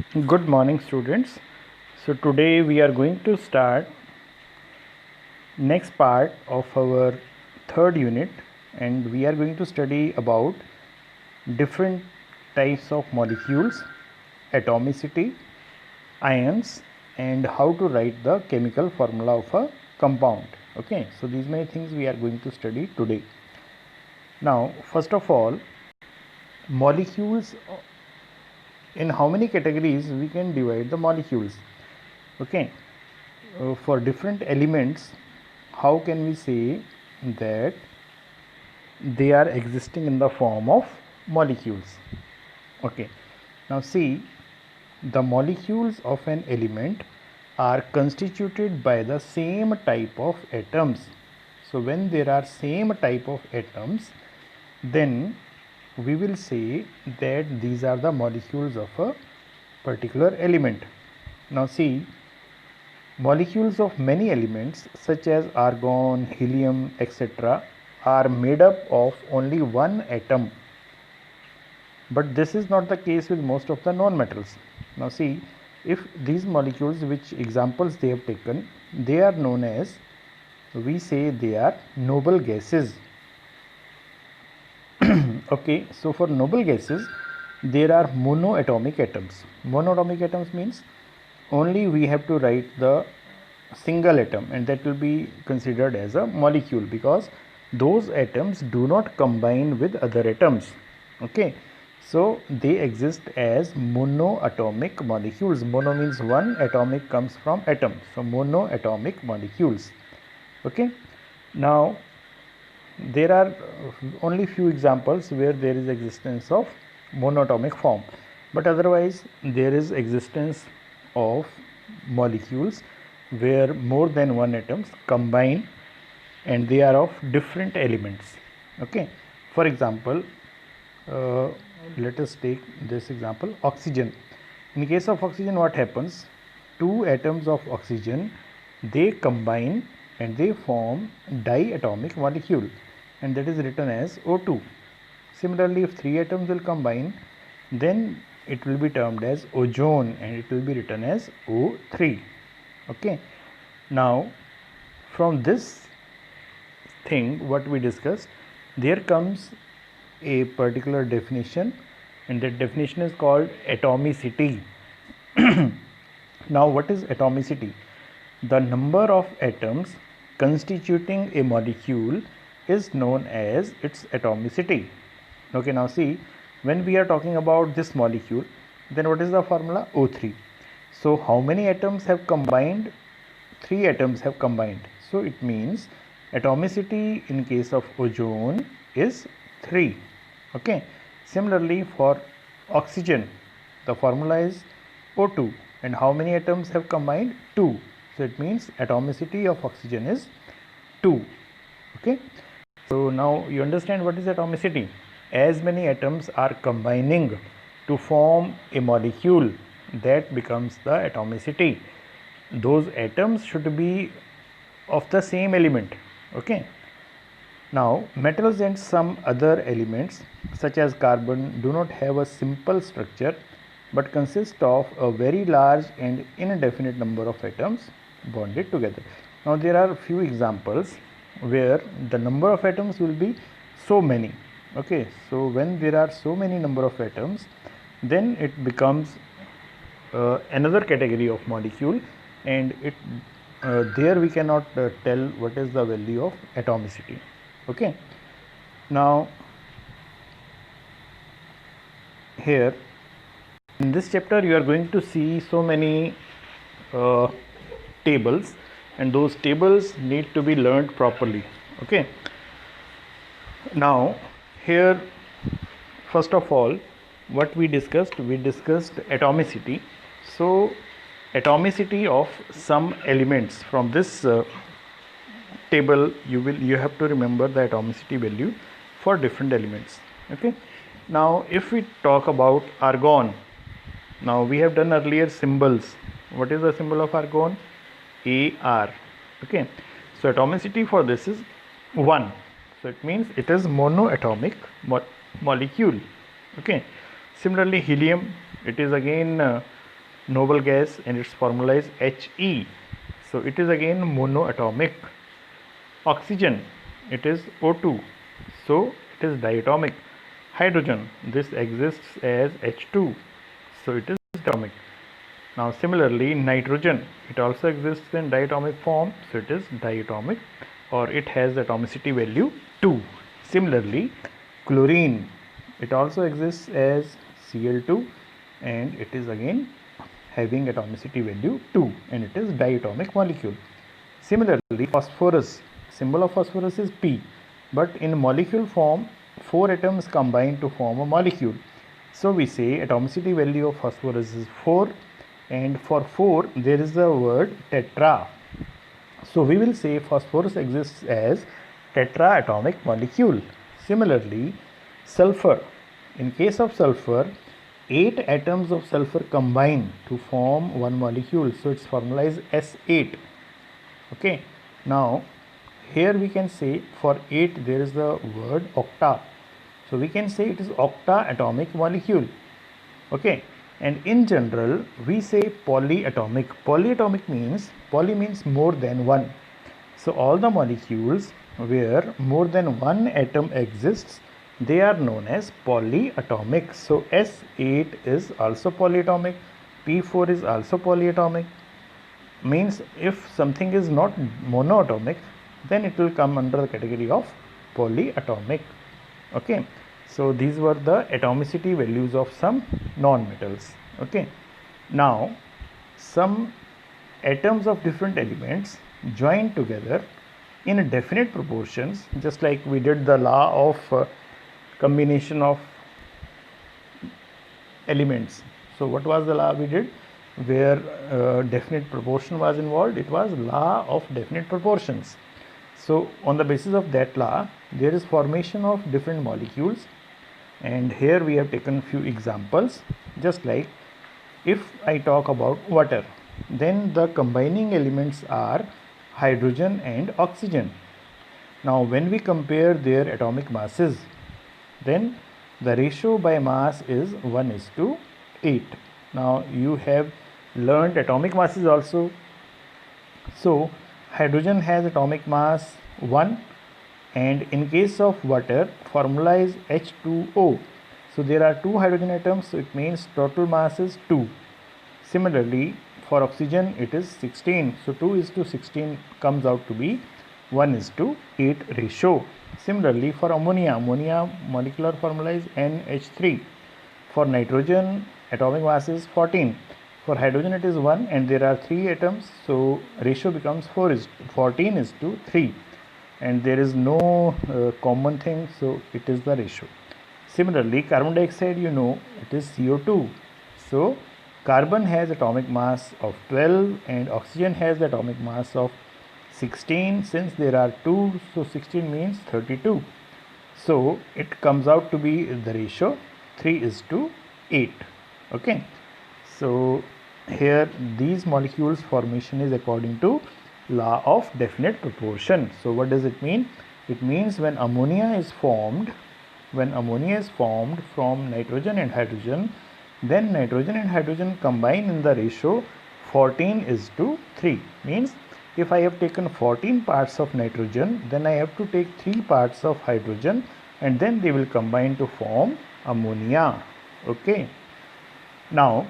Good morning, students. So today we are going to start next part of our third unit, and we are going to study about different types of molecules, atomicity, ions, and how to write the chemical formula of a compound. Okay, so these many things we are going to study today. Now, first of all, molecules, in how many categories we can divide the molecules? Okay, for different elements, how can we say that they are existing in the form of molecules? Okay, now see, the molecules of an element are constituted by the same type of atoms. So when there are same type of atoms, then we will say that these are the molecules of a particular element. Now see, molecules of many elements such as argon, helium, etc. are made up of only one atom. But this is not the case with most of the non-metals. Now see, if these molecules, which examples they have taken, they are known as, we say they are noble gases. Okay, so for noble gases, there are monoatomic atoms. Monoatomic atoms means only we have to write the single atom, and that will be considered as a molecule because those atoms do not combine with other atoms. Okay, so they exist as monoatomic molecules. Mono means one, atomic comes from atom, so monoatomic molecules. Okay, now there are only few examples where there is existence of monatomic form, but otherwise there is existence of molecules where more than one atoms combine and they are of different elements. Okay, for example, let us take this example, oxygen. In case of oxygen, what happens? Two atoms of oxygen, they combine and they form diatomic molecule, and that is written as O2. Similarly, if three atoms will combine, then it will be termed as ozone and it will be written as O3. Okay, now from this thing what we discussed, there comes a particular definition, and that definition is called atomicity. Now what is atomicity? The number of atoms constituting a molecule is known as its atomicity. Okay, now see, when we are talking about this molecule, then what is the formula? O3. So how many atoms have combined? 3 atoms have combined. So it means atomicity in case of ozone is 3. Okay, similarly for oxygen, the formula is O2, and how many atoms have combined? 2. So it means atomicity of oxygen is 2. Okay, so now you understand what is atomicity. As many atoms are combining to form a molecule, that becomes the atomicity. Those atoms should be of the same element. Okay, now metals and some other elements such as carbon do not have a simple structure but consist of a very large and indefinite number of atoms bonded together. Now there are few examples where the number of atoms will be so many. Okay, so when there are so many number of atoms, then it becomes another category of molecule, and it there we cannot tell what is the value of atomicity. Okay, now here in this chapter you are going to see so many tables, and those tables need to be learned properly. Okay, now here first of all what we discussed atomicity. So atomicity of some elements, from this table you have to remember the atomicity value for different elements. Okay, now if we talk about argon, now we have done earlier symbols. What is the symbol of argon? Ar. Okay, so atomicity for this is 1, so it means it is monoatomic molecule. Okay, similarly helium, it is again noble gas, and its formula is He. So it is again monoatomic. Oxygen, it is O2, so it is diatomic. Hydrogen, this exists as H2, so it is atomic. Now similarly nitrogen, it also exists in diatomic form, so it is diatomic, or it has the atomicity value 2. Similarly chlorine, it also exists as Cl2 and it is again having atomicity value 2 and it is diatomic molecule. Similarly phosphorus, symbol of phosphorus is P, but in molecule form 4 atoms combine to form a molecule. So we say atomicity value of phosphorus is 4, and for 4 there is the word tetra. So we will say phosphorus exists as tetraatomic molecule. Similarly sulfur, in case of sulfur 8 atoms of sulfur combine to form one molecule, so its formula is S8. Okay, now here we can say for 8 there is the word octa, so we can say it is octa atomic molecule. Okay, and in general we say polyatomic. Polyatomic means, poly means more than one, so all the molecules where more than one atom exists, they are known as polyatomic. So S8 is also polyatomic, P4 is also polyatomic. Means if something is not monoatomic, then it will come under the category of polyatomic. Okay, so these were the atomicity values of some non-metals. Okay, now some atoms of different elements join together in definite proportions, just like we did the law of combination of elements. So what was the law we did where definite proportion was involved? It was law of definite proportions. So on the basis of that law there is formation of different molecules, and here we have taken few examples. Just like if I talk about water, then the combining elements are hydrogen and oxygen. Now when we compare their atomic masses, then the ratio by mass is 1:8. Now you have learned atomic masses also. So hydrogen has atomic mass 1, and in case of water formula is H2O. So there are 2 hydrogen atoms, so it means total mass is 2. Similarly for oxygen it is 16, so 2:16 comes out to be 1:8 ratio. Similarly for ammonia, molecular formula is NH3. For nitrogen atomic mass is 14. For hydrogen it is 1 and there are 3 atoms, so ratio becomes 14:3, and there is no common thing, so it is the ratio. Similarly carbon dioxide, you know, it is CO2. So carbon has atomic mass of 12 and oxygen has the atomic mass of 16. Since there are 2, so 16 means 32. So it comes out to be the ratio 3:8. Okay, so here these molecules formation is according to law of definite proportion. So what does it mean? It means when ammonia is formed from nitrogen and hydrogen, then nitrogen and hydrogen combine in the ratio 14:3. Means if I have taken 14 parts of nitrogen, then I have to take 3 parts of hydrogen, and then they will combine to form ammonia. Okay, now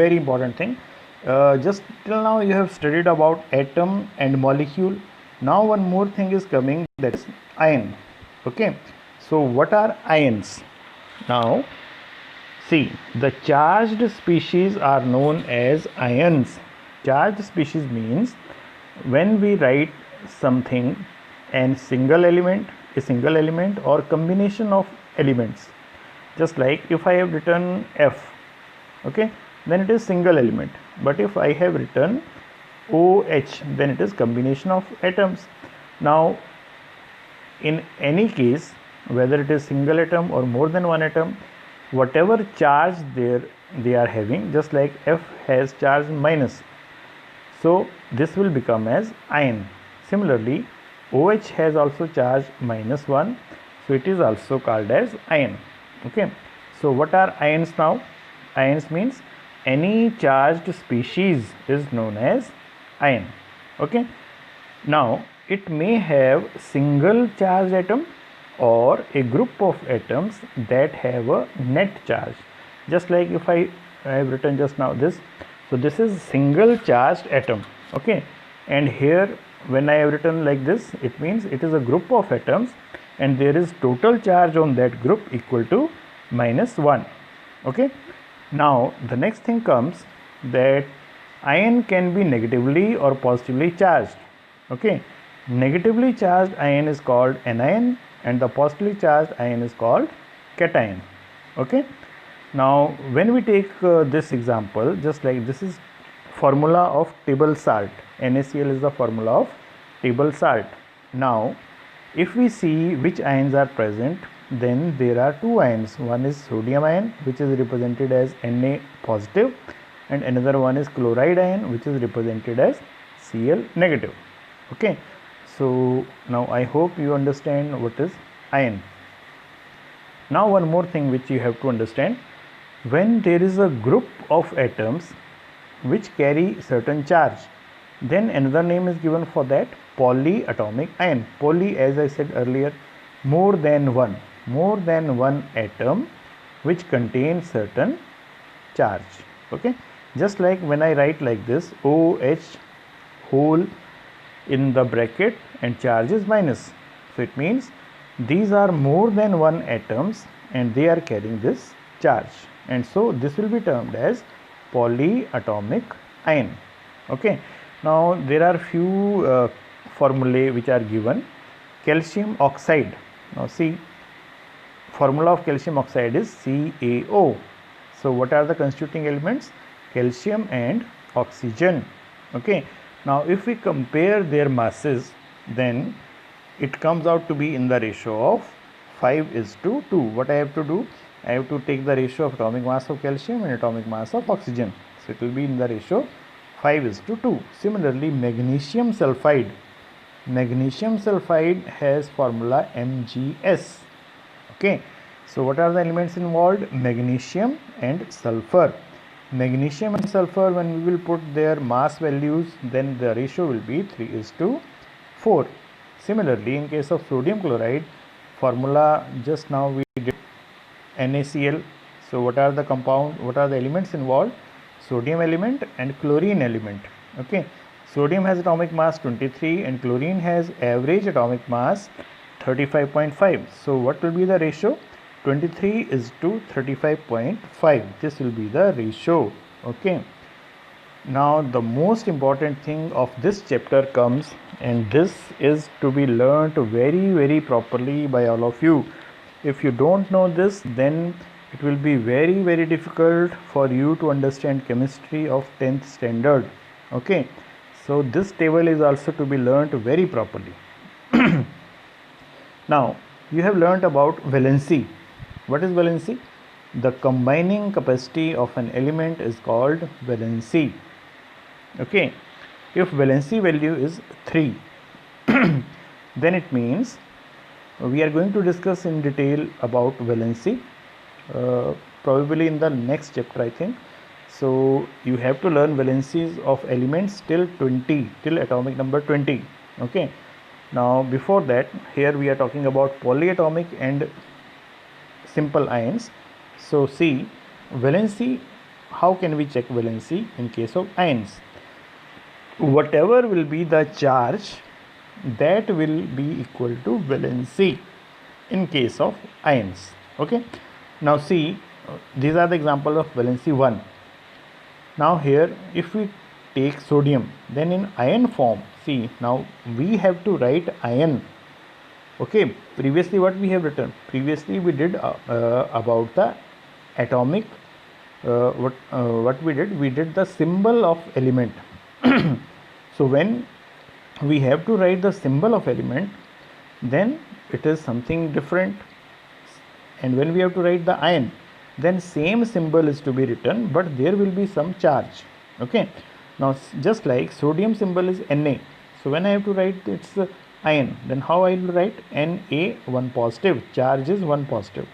very important thing, just till now you have studied about atom and molecule. Now one more thing is coming, that is ion. Okay, so what are ions? Now see, the charged species are known as ions. Charged species means when we write something and a single element or combination of elements. Just like if I have written F, okay, then it is single element, but if I have written OH, then it is combination of atoms. Now in any case, whether it is single atom or more than one atom, whatever charge they are having, just like F has charge minus, so this will become as ion. Similarly OH has also charge -1, so it is also called as ion. Okay, so what are ions now? Ions means any charged species is known as ion. Okay. Now it may have single charged atom or a group of atoms that have a net charge. Just like if I have written just now this, so this is single charged atom. Okay, and here when I have written like this, it means it is a group of atoms and there is total charge on that group equal to -1. Okay, now the next thing comes that ion can be negatively or positively charged. Okay, negatively charged ion is called anion and the positively charged ion is called cation. Okay, now when we take this example, just like this is formula of table salt. NaCl is the formula of table salt. Now if we see which ions are present, then there are two ions. One is sodium ion, which is represented as Na positive, and another one is chloride ion, which is represented as Cl negative. Okay, so now I hope you understand what is ion. Now one more thing which you have to understand, when there is a group of atoms which carry certain charge, then another name is given for that, polyatomic ion. Poly, as I said earlier, more than one atom which contains certain charge. Okay, just like when I write like this, OH whole in the bracket and charge is minus, so it means these are more than one atoms and they are carrying this charge, and so this will be termed as polyatomic ion. Okay, now there are few formulae which are given. Calcium oxide, now see, formula of calcium oxide is CaO. So what are the constituting elements? Calcium and oxygen. Okay, now if we compare their masses, then it comes out to be in the ratio of 5:2. What I have to do? I have to take the ratio of atomic mass of calcium and atomic mass of oxygen. So it will be in the ratio 5:2. Similarly, magnesium sulfide. Magnesium sulfide has formula Mgs. Okay, so what are the elements involved? Magnesium and sulfur. Magnesium and sulfur, when we will put their mass values, then the ratio will be 3:4. Similarly, in case of sodium chloride, formula just now we did NaCl. So what are the elements involved? Sodium element and chlorine element. Okay, sodium has atomic mass 23 and chlorine has average atomic mass 35.5. So what will be the ratio? 23:35.5. This will be the ratio. Okay, now the most important thing of this chapter comes, and this is to be learnt very properly by all of you. If you don't know this, then it will be very difficult for you to understand chemistry of 10th standard. Okay, so this table is also to be learnt very properly. Now you have learnt about valency. What is valency? The combining capacity of an element is called valency. Okay, if valency value is 3, then it means we are going to discuss in detail about valency probably in the next chapter, I think. So you have to learn valencies of elements till atomic number 20. Okay, now before that, here we are talking about polyatomic and simple ions. So see, valency, how can we check valency in case of ions? Whatever will be the charge, that will be equal to valency in case of ions. Okay, now see, these are the example of valency 1. Now here if we take sodium, then in ion form, see, now we have to write ion. Okay, previously what we have written? Previously we did about the atomic, what we did? We did the symbol of element. So when we have to write the symbol of element, then it is something different, and when we have to write the ion, then same symbol is to be written, but there will be some charge. Okay, now just like sodium symbol is Na, so when I have to write its ion, then how I will write? Na, 1 positive, charge is 1 positive.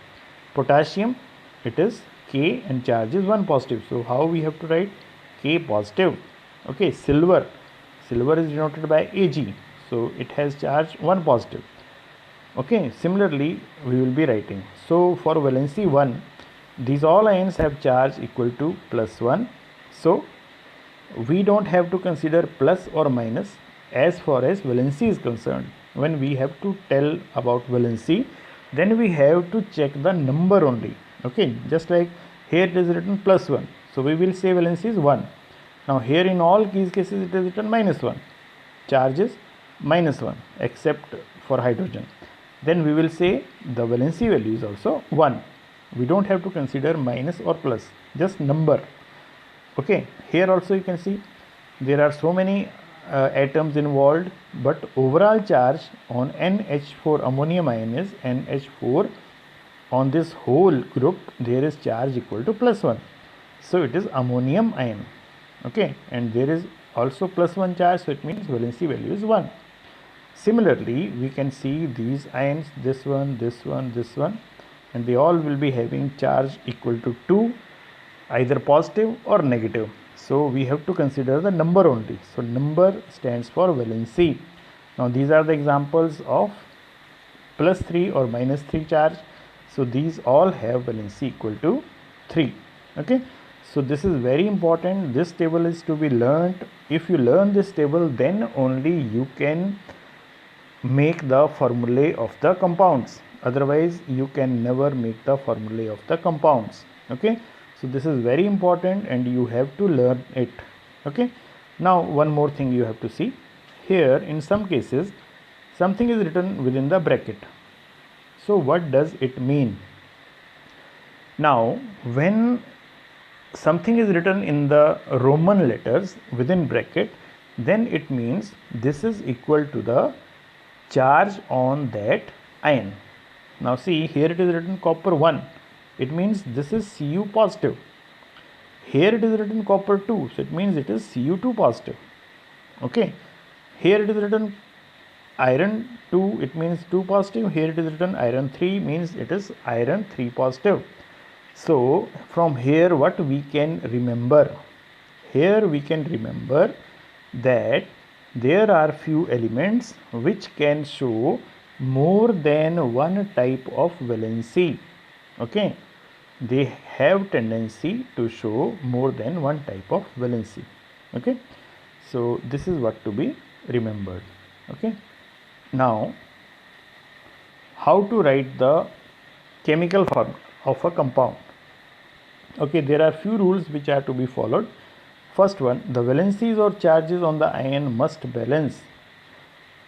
Potassium, it is K and charge is 1 positive. So how we have to write? K positive. Okay, silver is denoted by Ag, so it has charge 1 positive. Okay, similarly we will be writing, so for valency 1, these all ions have charge equal to +1, so we don't have to consider plus or minus as far as valency is concerned. When we have to tell about valency, then we have to check the number only. Okay, just like here it is written +1, so we will say valency is 1. Now here in all these cases it is written -1, charge is -1 except for hydrogen. Then we will say the valency value is also 1. We don't have to consider minus or plus, just number. Okay, here also you can see there are so many atoms involved, but overall charge on NH4 ammonium ion is NH4. On this whole group there is charge equal to +1, so it is ammonium ion. Okay, and there is also +1 charge, so it means valency value is 1. Similarly, we can see these ions, this one, this one, this one, and they all will be having charge equal to 2, either positive or negative. So we have to consider the number only. So number stands for valency. Now these are the examples of +3 or -3 charge. So these all have valency equal to 3. Okay, so this is very important. This table is to be learnt. If you learn this table, then only you can make the formulae of the compounds. Otherwise you can never make the formulae of the compounds. Okay, so this is very important and you have to learn it. Okay, now one more thing you have to see here. In some cases something is written within the bracket. So what does it mean? Now when something is written in the Roman letters within bracket, then it means this is equal to the charge on that ion. Now see, here it is written copper 1, it means this is Cu positive. Here it is written copper 2, so it means it is Cu2 positive. Okay, here it is written iron 2, it means 2 positive. Here it is written iron 3, means it is iron 3 positive. So from here what we can remember? Here we can remember that there are few elements which can show more than one type of valency. Okay, they have tendency to show more than one type of valency. Okay, so this is what to be remembered. Okay, now how to write the chemical formula of a compound? Okay, there are few rules which are to be followed. First one, the valencies or charges on the ion must balance.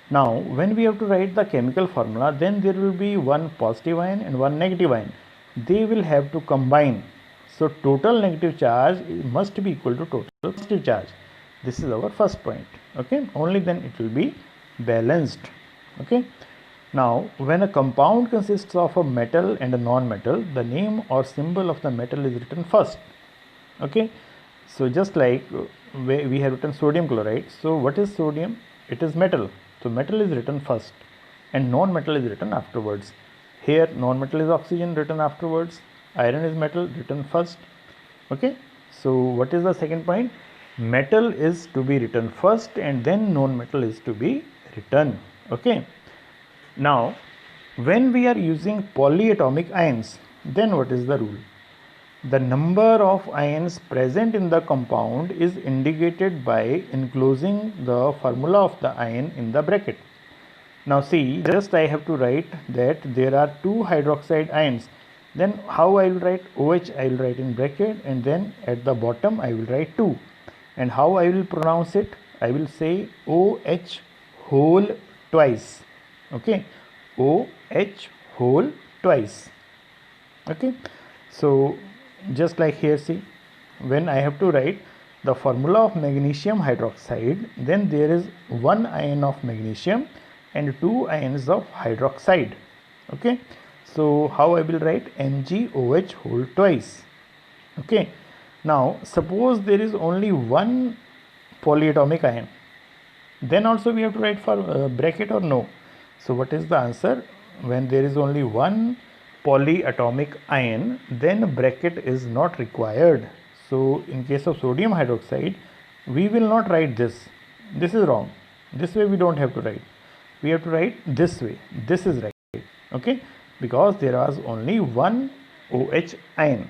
Now when we have to write the chemical formula, then there will be one positive ion and one negative ion. They will have to combine. So total negative charge must be equal to total positive charge. This is our first point. Okay, only then it will be balanced. Okay, now when a compound consists of a metal and a non-metal, the name or symbol of the metal is written first. Okay, so just like we have written sodium chloride, so what is sodium? It is metal, so metal is written first and non-metal is written afterwards. Here non-metal is oxygen, written afterwards. Iron is metal, written first. Okay, so what is the second point? Metal is to be written first and then non-metal is to be written. Okay, now when we are using polyatomic ions, then what is the rule? The number of ions present in the compound is indicated by enclosing the formula of the ion in the bracket. Now see, just I have to write that there are 2 hydroxide ions. Then how I will write? OH I will write in bracket and then at the bottom I will write 2. And how I will pronounce it? I will say OH whole twice. Okay, OH whole twice. Okay, so just like here, see, when I have to write the formula of magnesium hydroxide, then there is 1 ion of magnesium and 2 ions of hydroxide. Okay, so how I will write? MgOH whole twice. Okay, now suppose there is only one polyatomic ion, then also we have to write for bracket or no? So what is the answer? When there is only one polyatomic ion, then bracket is not required. So in case of sodium hydroxide, we will not write this. This is wrong. This way we don't have to write. We have to write this way. This is right. Okay, because there was only one OH ion.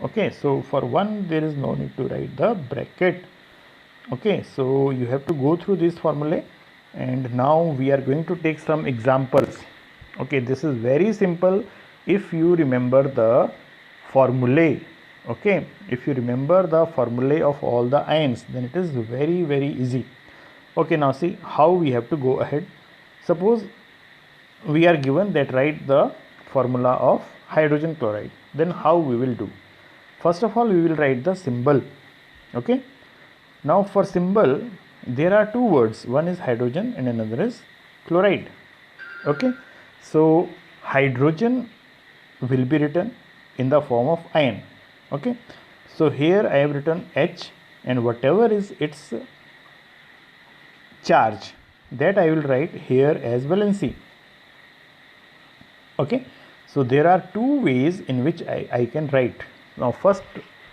Okay, so for one there is no need to write the bracket. Okay, so you have to go through this formulae, and now we are going to take some examples. Okay, this is very simple if you remember the formulae. Okay, if you remember the formulae of all the ions, then it is very easy. Okay, now see how we have to go ahead. Suppose we are given that write the formula of hydrogen chloride, then how we will do? First of all, we will write the symbol. Okay, now for symbol there are two words, one is hydrogen and another is chloride. Okay, so hydrogen will be written in the form of ion. Okay, so here I have written H, and whatever is its charge, that I will write here as valency. Okay, so there are two ways in which I can write. Now first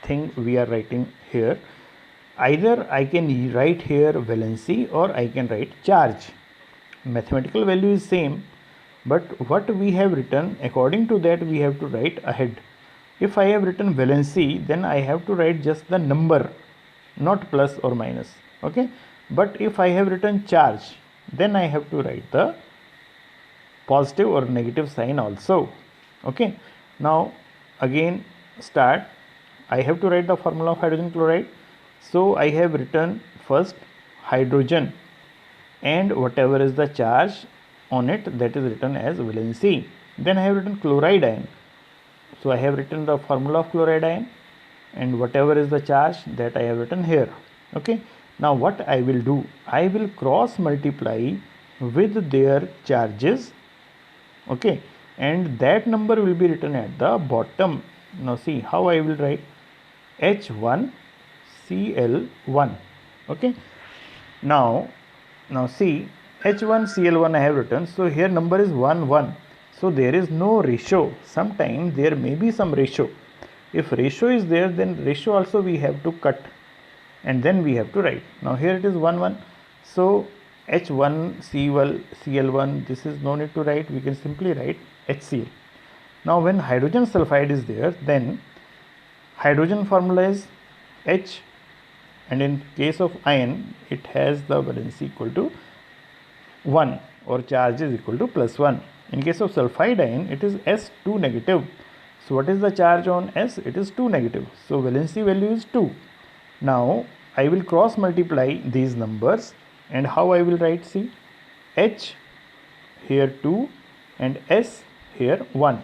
thing we are writing here, either I can write here valency or I can write charge. Mathematical value is same, but what we have written, according to that we have to write ahead. If I have written valency, then I have to write just the number, not plus or minus. Okay, but if I have written charge, then I have to write the positive or negative sign also. Okay, now again start. I have to write the formula of hydrogen chloride. So I have written first hydrogen, and whatever is the charge on it, that is written as valency. Then I have written chloride ion. So I have written the formula of chloride ion, and whatever is the charge, that I have written here. Okay, now what I will do, I will cross multiply with their charges. Okay, and that number will be written at the bottom. Now see how I will write H1Cl1. Okay, now see H1Cl1 I have written. So here number is 1 1. So there is no ratio. Sometimes there may be some ratio. If ratio is there, then ratio also we have to cut, and then we have to write. Now here it is 1 1. So H1Cl1, this is no need to write. We can simply write HCl. Now when hydrogen sulfide is there, then hydrogen formula is H, and in case of ion it has the valency equal to 1 or charge is equal to plus 1. In case of sulfide ion, it is S2 negative. So what is the charge on S? It is 2 negative. So valency value is 2. Now I will cross multiply these numbers, and how I will write? See, H here 2 and S here 1.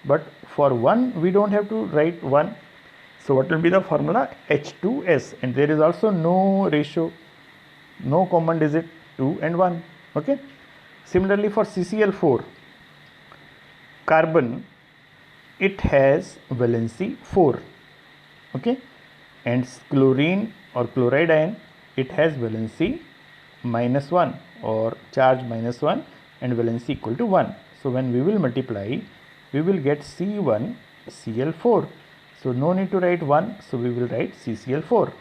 But for 1 we don't have to write 1. So what will be the formula? H2S, and there is also no ratio, no common digit, 2 and 1. Okay. Similarly for CCl4, carbon, it has valency 4. Okay, and chlorine or chloride ion, it has valency -1 or charge -1 and valency equal to 1. So when we will multiply, we will get C1Cl4. So no need to write 1, so we will write CCl4.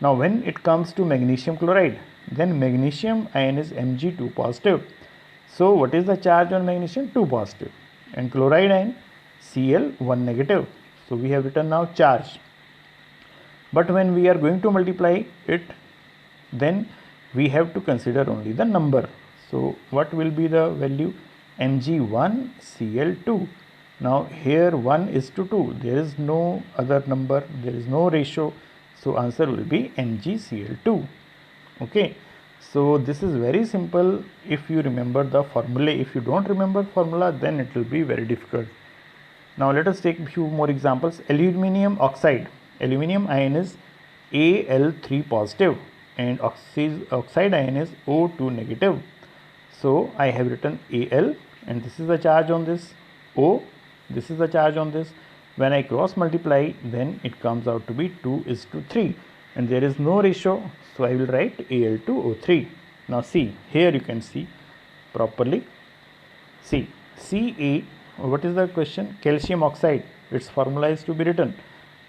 Now when it comes to magnesium chloride, then magnesium ion is Mg2 positive. So what is the charge on magnesium? 2 positive. And chloride ion Cl1 negative. So we have written now charge. But when we are going to multiply it, then we have to consider only the number. So what will be the value? Mg1Cl2. Now here 1 is to 2. There is no other number. There is no ratio. So answer will be MgCl2. Okay. So this is very simple if you remember the formula. If you don't remember formula, then it will be very difficult. Now let us take a few more examples. Aluminium oxide. Aluminium ion is Al3 positive and oxide ion is O2 negative. So I have written Al, and this is the charge on this. O, this is the charge on this. When I cross multiply, then it comes out to be 2:3, and there is no ratio, so I will write Al2O3. Now see, here you can see properly. See, Ca what is the question? Calcium oxide, its formula is to be written.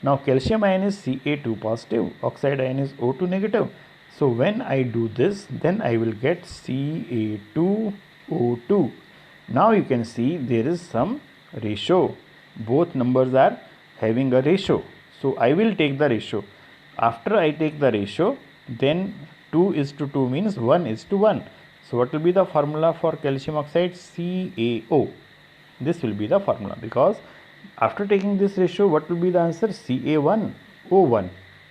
Now calcium ion is Ca2 positive, oxide ion is O2 negative. So when I do this, then I will get Ca2O2. Now you can see there is some ratio. Both numbers are having a ratio. So I will take the ratio. After I take the ratio, then 2 is to 2 means 1 is to 1. So what will be the formula for calcium oxide? CaO. This will be the formula, because after taking this ratio, what will be the answer? Ca1O1.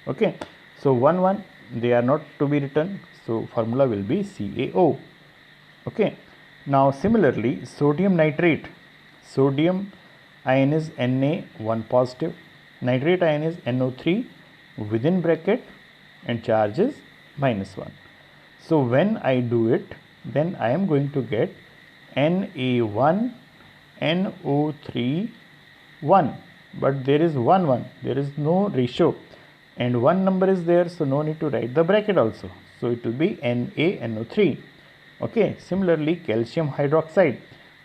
Okay, so 1 1 they are not to be written, so formula will be CaO. Okay, now similarly sodium nitrate, sodium ion is Na1 positive, nitrate ion is NO3 within bracket and charge is -1. So when I do it, then I am going to get Na1 NO3 1, but there is 1 1, there is no ratio, and one number is there, so no need to write the bracket also, so it will be NaNO3. Okay, similarly calcium hydroxide,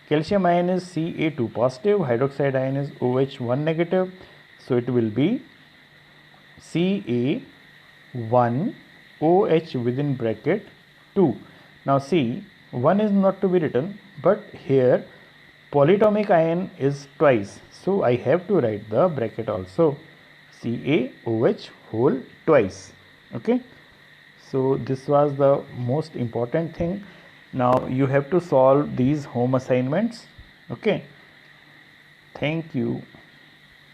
calcium ion is Ca2 positive, hydroxide ion is OH1 negative, so it will be Ca1 OH within bracket 2. Now see, 1 is not to be written, but here polyatomic ion is twice, so I have to write the bracket also, CaOH whole twice. Okay, so this was the most important thing. Now you have to solve these home assignments. Okay, thank you.